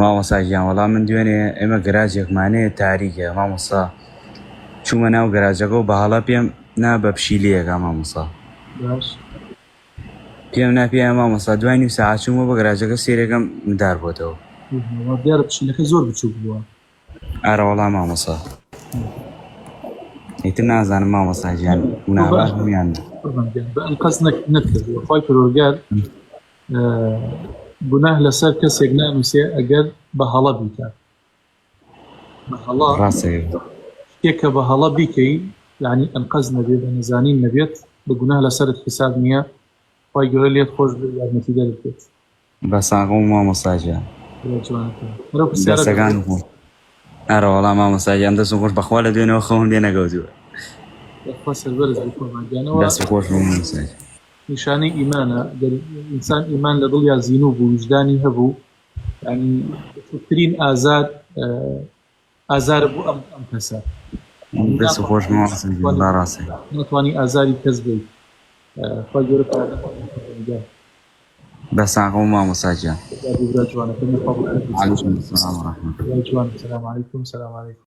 مامۆساگیان وەڵام من دوێنێ ئێمە گەراجێکمانەیە تاریکە مامۆستا چوومە ناو گەراجەکە و بە هەڵە پێم نا بە پشیلەیەکە مامۆستا باش پێم ناپیە مامۆستا دوای نیم ساعت چوومە بە گەراجەکە سێرەکەم دار بۆتەوە دیارە پشیلەکە زۆر بچووک بووە ئارە وەڵام مامۆستا ئیتر نازانم مامۆستاگیان ناوەمیان بەئەم قەس نەکردووە خۆی پەروەردگار گوناه لەسەر کەسێک نانووسێ ئەگەر بە هەڵە بیکات بە هەڵە ڕاستەیە شتێکە بە هەڵە بیکەی یعنی ئەنقەز نەبێت بە نەزانین نەبێت بە گوناه لەسەرت حساب نییە خۆی گەورە لێت خۆش یارمەتیدە دەکرێت بە ساغ و مامۆستاگیان دەستەکان ئارە وەڵام مامۆستاگیان دەست و خۆش بەخوا لە دوێنەوە خەون لێ نەگەوتووە سەربەرز بکۆمانگیانەوە دەست خۆش مامۆستاگیان نیشانەی ئیمانە ئینسان ئیمان لە دڵیا زیینوو بوو وجدانی هەبوو ینی ترین ئازار بوو ئەم کەسە دەست خۆش مامۆستاگیان ڕاستە ناتوانی ئازاری کەس بێت خۆی گەورە بە ساغ و مامۆستاگیان جوانەکەمی عەلەیکوم السەلام و ڕەحمەتوڵڵاه جوان سلام عەلەیکوم سلام عەلەیکوم